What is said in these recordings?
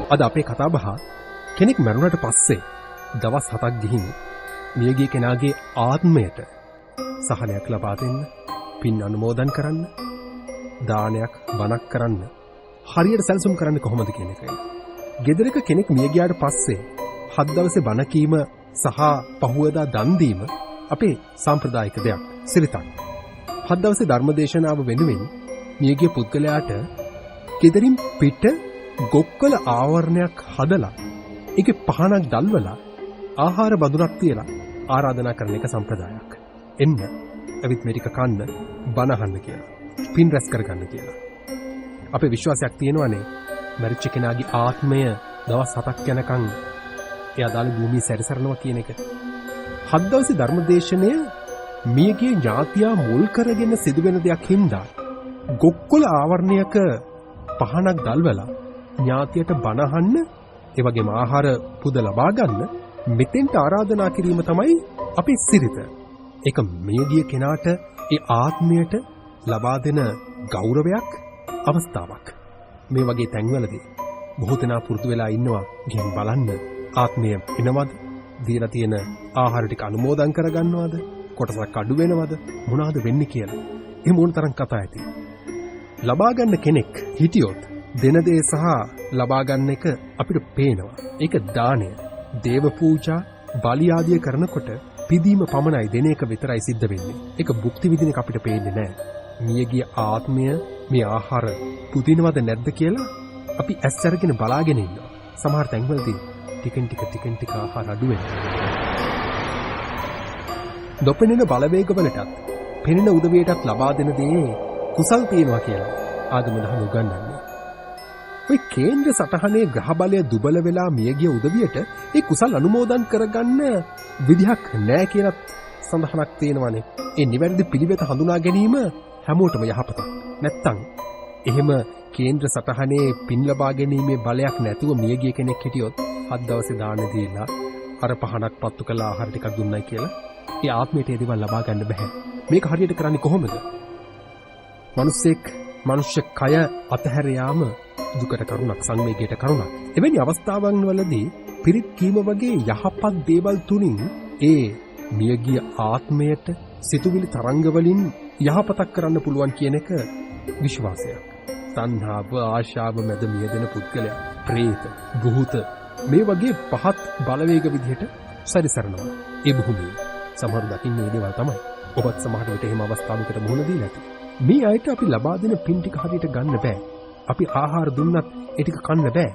අද අපේ කතාබහ කෙනෙක් මරුණට පස්සේ දවස් 7ක් ගිහින් මියගිය කෙනාගේ ආත්මයට සහනයක් ලබා දෙන්න, පින් අනුමෝදන් කරන්න, දානයක් වණක් කරන්න, හරියට සැලසුම් කරන්න කොහොමද කියන එකයි. ගෙදරක කෙනෙක් මිය ගියාට පස්සේ 7 දවසේ බණ කීම සහ පහුවදා දන් දීම අපේ සාම්ප්‍රදායික දෙයක්, සිරිතක්. 7 දවසේ ධර්මදේශනාව වෙනුවෙන් මියගිය පුද්ගලයාට ගෙදරින් පිට ගොක්කල ආවරණයක් හදලා ඒකේ පහනක් දැල්වලා ආහාර බඳුනක් තියලා ආරාධනා කරන එක සම්ප්‍රදායක්. එන්න ඇවිත් මේක කන්න, බණ අහන්න කියලා, පින් රැස් කරගන්න කියලා. අපේ විශ්වාසයක් තියෙනවානේ මරිච්ච කෙනාගේ ආත්මය දවස් 7ක් යනකම් ඒ අදාළ භූමිය සැරිසරනවා කියන එක. 7 දවසේ ධර්මදේශනය මියගේ ඥාතියා මුල් කරගෙන සිදුවෙන දෙයක් හින්දා ගොක්කොල ආවරණයක පහනක් දැල්වලා ඥාතියට බණ අහන්න, ඒ වගේම ආහාර පුද ලබා ගන්න මෙතෙන්ට ආරාධනා කිරීම තමයි අපේ සිරිත. ඒක මියගිය කෙනාට ඒ ආත්මයට ලබා දෙන ගෞරවයක්, අවස්ථාවක්. මේ වගේ තැන්වලදී බොහෝ දෙනා පුරුදු වෙලා ඉන්නවා ගිහින් බලන්න ආත්මය එනවද, දීලා තියෙන ආහාර ටික අනුමෝදන් කරගන්නවද, කොටසක් අඩු වෙනවද, මොනවද වෙන්නේ කියලා. ඒ මොන තරම් කතා ඇති. ලබා ගන්න කෙනෙක් හිටියොත් දෙන දේ සහ ලබා ගන්න එක අපිට පේනවා. ඒක දානය, දේව පූජා, බලි ආදිය කරනකොට පිදීම පමණයි දෙන එක විතරයි සිද්ධ වෙන්නේ. ඒක භුක්ති විඳින එක අපිට පේන්නේ නැහැ. මියගිය ආත්මය මේ ආහාර පුදිනවද නැද්ද කියලා අපි ඇස් අරගෙන බලාගෙන ඉන්නවා. සමහර තැන්වලදී ටිකෙන් ටික ආහාර අඩු වෙනවා. නොපෙනෙන බලවේගවලටත් පෙනෙන උදවියටත් ලබා දෙන දේ කුසල් තියනවා කියලා ආගම දහම උගන්වන්නේ. ඔය කේන්ද්‍ර සටහනේ ග්‍රහ බලය දුබල වෙලා මියගිය උදවියට ඒ කුසල් අනුමෝදන් කරගන්න විදිහක් නැහැ කියලා සඳහනක් තියෙනවානේ. ඒ නිවැරදි පිළිවෙත හඳුනා ගැනීම හැමෝටම යහපතක්. නැත්තම් එහෙම කේන්ද්‍ර සටහනේ පින් ලබා ගැනීමේ බලයක් නැතුව මියගිය කෙනෙක් හිටියොත් 7 දවසේ දාන දීලා අර පහනක් පත්තු කළ ආහාර ටිකක් දුන්නයි කියලා ඒ ආත්මයට ඒ දේවල් ලබා ගන්න බෑ. මේක හරියට කරන්නේ කොහොමද? මිනිස්සෙක් මනුෂ්‍ය කය අතහැර යාම දුකට කරුණක්, සංවේගයට කරුණක්. එවැනි අවස්ථාවන් වලදී පිරිත් කීම වගේ යහපත් දේවල් තුලින් ඒ මියගිය ආත්මයට සිතුවිලි තරංග වලින් යහපතක් කරන්න පුළුවන් කියන එක විශ්වාසයක්. තණ්හාව, ආශාව මැද මියදෙන පුද්ගලයා ප්‍රේත, භූත මේ වගේ පහත් බලවේග විදිහට සැරිසරනවා. ඒ භූමිය සමහර දකින්නේ මේ දේවල් තමයි. ඔබත් සමහර විට එහෙම අවස්ථාවකට මුහුණ දීලා ඇති. මේ අයට අපි ලබා දෙන පින් ටික හරියට ගන්න බෑ. අපි ආහාර දුන්නත් ඒ ටික කන්න බෑ.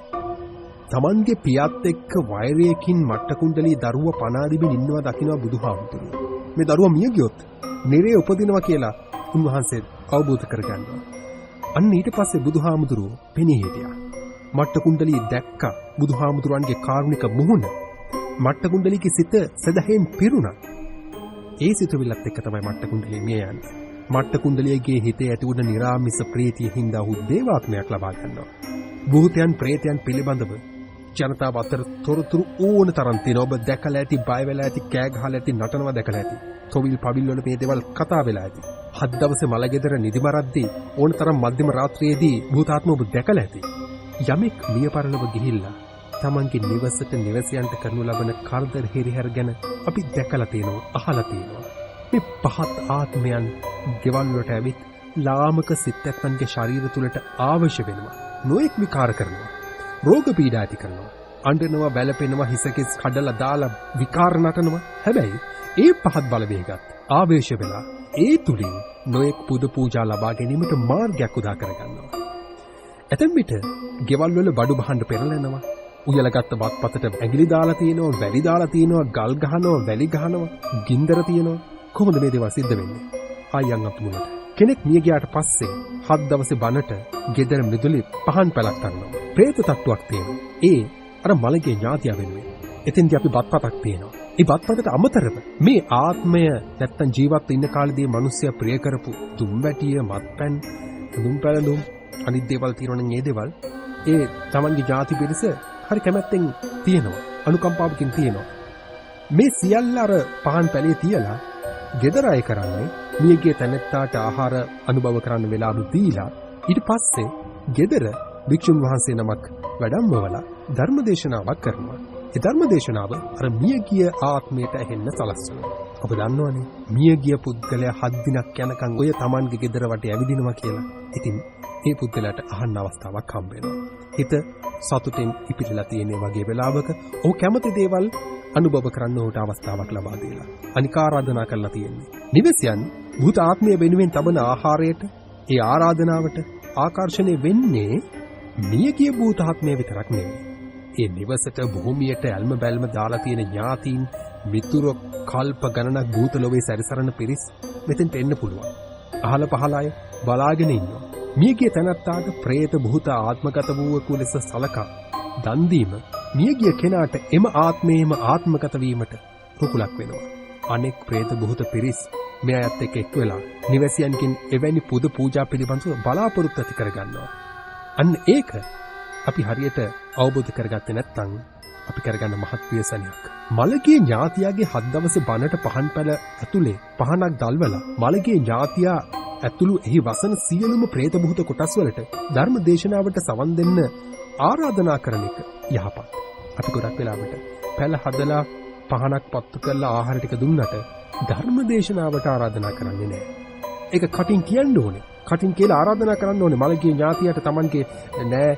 Tamange පියත් එක්ක වෛරයකින් මට්ටකුණ්ඩලී දරුවා පනාදිමින් ඉන්නවා දකින්නවා බුදුහාමුදුරුවෝ. මේ දරුවා මිය ගියොත් නිරේ උපදිනවා කියලා උන්වහන්සේ අවබෝධ කරගන්නවා. අන්න ඊට පස්සේ බුදුහාමුදුරුවෝ පෙනී හිටියා. මට්ටකුණ්ඩලී දැක්කා බුදුහාමුදුරන්ගේ කාරුණික මුහුණ. මට්ටකුණ්ඩලීගේ සිත සදහෙන් පිරුණා. ඒ සිතුවිල්ලත් එක්ක තමයි මට්ටකුණ්ඩලී මිය යන්නේ. මට්ටකුණ්ඩලියගේ හිතේ ඇති වුණ නිරාමිස ප්‍රීතිය හින්දා ඔහු දේවාත්මයක් ලබා ගන්නවා. භූතයන් ප්‍රේතයන් පිළිබඳව ජනතාව අතර තොරතුරු ඕන තරම් තියෙනවා. ඔබ දැකලා ඇති, බය වෙලා ඇති, කෑ ගහලා ඇති, නටනවා දැකලා ඇති. තොවිල් පවිල් වල මේ දේවල් කතා වෙලා ඇති. 7 දවසේ මලගෙදර නිදිමරද්දී ඕන තරම් මධ්‍යම රාත්‍රියේදී භූතාත්ම ඔබ දැකලා ඇති. යමෙක් මිය පරලොව ගිහිල්ලා තමන්ගේ නිවසට නිවසයන්ට කරනු ලබන කරදර හිරිහැර ගැන අපි දැකලා තියෙනවා, අහලා තියෙනවා. මේ පහත් ආත්මයන් ගෙවල් වලට ඇවිත් ලාමක සිත්යන්ගේ ශරීර තුලට අවශ්‍ය වෙනවා. නොඑක් විකාර කරනවා. රෝග පීඩා ඇති කරනවා. අඬනවා, වැළපෙනවා, හිසකෙස් කඩලා දාලා විකාර නටනවා. හැබැයි ඒ පහත් බලවේගත් ආවේශ වෙලා ඒ තුලින් නොඑක් පුද පූජා ලබා ගැනීමට මාර්ගයක් උදා කරගන්නවා. ඇතැම් විට ගෙවල් වල බඩු බහන්න පෙරලෙනවා. උයලගත්ත වත්පතට ඇඟිලි දාලා තියෙනවා, වැලි දාලා තියෙනවා, ගල් ගහනවා, වැලි ගහනවා, ගින්දර තියෙනවා. කොහොමද මේ දේවල් සිද්ධ වෙන්නේ? ආයන් අපමුණට කෙනෙක් මිය ගියාට පස්සේ 7 දවසේ බණට ගෙදර මිදුලි පහන් පැලක් තරනවා. ප්‍රේත තට්ටුවක් තියෙනවා. ඒ අර මලගේ ඥාතිය වෙනුවෙන්. එතෙන්දී අපි බත්පතක් තියෙනවා. ඒ බත්පතට අමතරව මේ ආත්මය නැත්තම් ජීවත් ඉන්න කාලේදී මිනිස්සයා ප්‍රිය කරපු දුම්වැටිය, මත්පැන්, දුම් පැලඳුම් අනිත් දේවල් තියෙනවා නම් ඒ දේවල් ඒ තමන්ගේ ඥාති පිරිස හරි කැමැත්තෙන් තියෙනවා. අනුකම්පාවකින් තියෙනවා. මේ සියල්ල අර පහන් පැලේ තියලා ගෙදර අය කරන්නේ මියගේ තැනැත්තාට ආහාර අනුභව කරන්න වෙලාව දීලා ඊට පස්සේ ගෙදර භික්ෂුන් වහන්සේ නමක් වැඩමවලා ධර්ම දේශනාවක් කරනවා. ඒ ධර්ම දේශනාව අර මියගිය ආත්මයට ඇහෙන්න සලස්වනවා. ඔබ දන්නවනේ මියගිය පුද්ගලයා 7 දිනක් යනකම් ඔය Tamanගේ ගෙදර වටේ ඇවිදිනවා කියලා. ඉතින් ඒ පුද්ගලයාට අහන්න අවස්ථාවක් හම්බ වෙනවා. හිත සතුටින් ඉපිරලා තියෙන වගේ වෙලාවක ඔහු කැමති දේවල් අනුභව කරන්න ඔහුට අවස්ථාවක් ලබා දීලා අනික ආරාධනා කරලා තියෙන්නේ. නිවැසියන් භූත ආත්මය වෙනුවෙන් තබන ආහාරයට ඒ ආරාධනාවට ආකර්ෂණය වෙන්නේ මියගිය භූත ආත්මය විතරක් නෙවෙයි. ඒ නිවසට භූමියට ඇල්ම බැල්ම දාලා තියෙන ඥාතීන් මිතුරු කල්ප ගණනක් භූත ලෝකේ සැරිසරන පිරිස් මෙතෙන්ට එන්න පුළුවන්. අහල පහල අය බලාගෙන ඉන්නවා. මියගිය තැනැත්තාට പ്രേත භූත ආත්මගත වූ ලෙස සලකා දන් දීම මියගිය කෙනාට එම ආත්මයේම ආත්මගත වීමට රුකුලක් වෙනවා. අනෙක් പ്രേත භූත පිරිස් මේ අයත් එක්ක වෙලා නිවැසියන්ගෙන් එවැනි පුද පූජා පිළිබඳව බලාපොරොත්තු ඇති කරගන්නවා. අන්න ඒක අපි හරියට අවබෝධ කරගත්තේ නැත්නම් අපි කරගන්න මහත් ව්‍යසනයක්. මළගේ ඥාතියාගේ 7 දවසේ බණට පහන් පැල ඇතුලේ පහනක් දල්වලා මළගේ ඥාතියා ඇතුළු එහි වසන සියලුම പ്രേත භූත කොටස් වලට ධර්ම දේශනාවට සවන් දෙන්න ආරාධනා කරන එක යහපත්. අපි ගොඩක් වෙලාවට පැල හදලා පහනක් පත්තු කරලා ආහාර ටික දුන්නට ධර්ම දේශනාවට ආරාධනා කරන්නේ නැහැ. ඒක කටින් කියන්න ඕනේ. කටින් කියලා ආරාධනා කරන්න ඕනේ මළගේ ඥාතියට Tamanගේ නෑ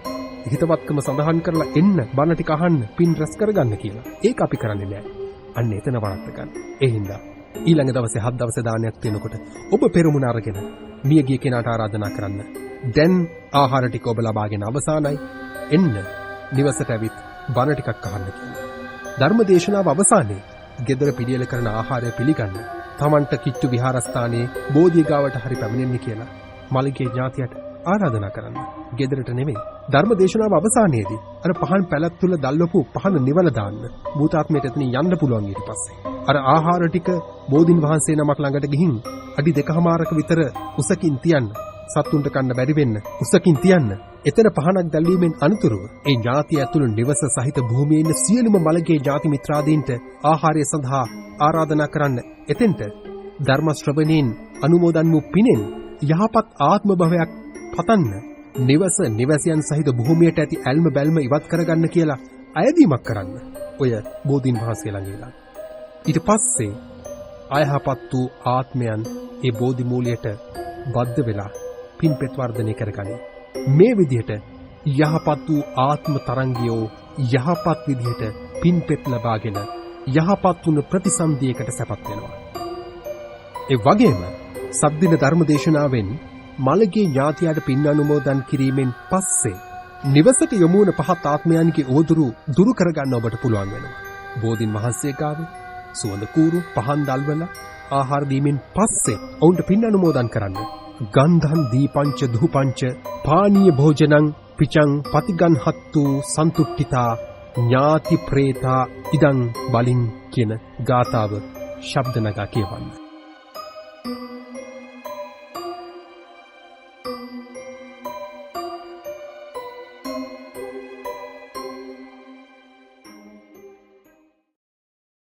හිතවත්කම සඳහන් කරලා එන්න බණ ටික අහන්න පින් රැස් කරගන්න කියලා. ඒක අපි කරන්නේ නැහැ. අන්න එතන වරද්ද ගන්න. ඒ හින්දා ඊළඟ දවසේ 7 දවසේ දානයක් දෙනකොට ඔබ පෙරමුණ අරගෙන මියගිය කෙනාට ආරාධනා කරන්න. දැන් ආහාර ටික ඔබ ලබාගෙන අවසానයි. එන්න නිවසට ඇවිත් බණ ටිකක් අහන්න කියලා. ධර්ම දේශනාව අවසානයේ ගෙදර පිළියෙල කරන ආහාරය පිළිගන්න. Tamanට කිට්ටු විහාරස්ථානයේ බෝධිය ගාවට හරි පැමිණෙන්න කියලා මළගේ ඥාතියට ආරාධනා කරන්න. ගෙදරට නෙමෙයි. ධර්ම දේශනාව අවසානයේදී අර පහන් පැලක් තුල දැල්වපු පහන නිවල දාන්න. භූතාත්මයට එතනින් යන්න පුළුවන් ඊට පස්සේ. අර ආහාර ටික බෝධින් වහන්සේ නමක් ළඟට ගිහින් අඩි 2කමාරක විතර උසකින් තියන්න. සත්තුන්ට කන්න බැරි වෙන්න උසකින් තියන්න. එතන පහනක් දැල්වීමෙන් අනතුරුව ඒ ඥාතිය ඇතුළු නිවස සහිත භූමියේ ඉන්න සියලුම මළගේ ඥාති මිත්‍රාදීන්ට ආහාරය සඳහා ආරාධනා කරන්න. එතෙන්ට ධර්ම ශ්‍රවණයෙන් අනුමෝදන් වූ පිනෙන් යහපත් ආත්ම භවයක් පතන්න නිවස නිවැසියන් සහිත භූමියට ඇති ඇල්ම බැල්ම ඉවත් කරගන්න කියලා අයදීමක් කරන්න. ඔය බෝධීන් වහන්සේ ළඟ ඉලා. ඊට පස්සේ අයහපත් වූ ආත්මයන් ඒ බෝධි මූලයට බද්ධ වෙලා පින්පෙත් වර්ධනය කරගනී. මේ විදිහට යහපත් වූ ආත්ම තරංගියෝ යහපත් විදිහට පින්පෙත් ලබාගෙන යහපත් වුණ ප්‍රතිසන්දියකට සැපත් වෙනවා. ඒ වගේම සද්දින ධර්ම දේශනාවෙන් මළගේ ඥාතියට පින් අනුමෝදන් කිරීමෙන් පස්සේ නිවසට යොමු වන පහත් ආත්මයන්ගේ උවදුරු දුරු කරගන්න ඔබට පුළුවන් වෙනවා. බෝධින් වහන්සේ ගාවේ සුවඳ කූරු පහන් දල්වලා ආහාර දීමෙන් පස්සේ ඔවුන්ට පින් අනුමෝදන් කරන්න. ගන්ධං දීපංච දුපංච පානීය භෝජනං පිචං පතිගන්හත්තු සන්තුට්ඨිතා ඥාති ප්‍රේතා ඉදං බලින් කියන ගාථාව ශබ්ද නගා කියවන්න.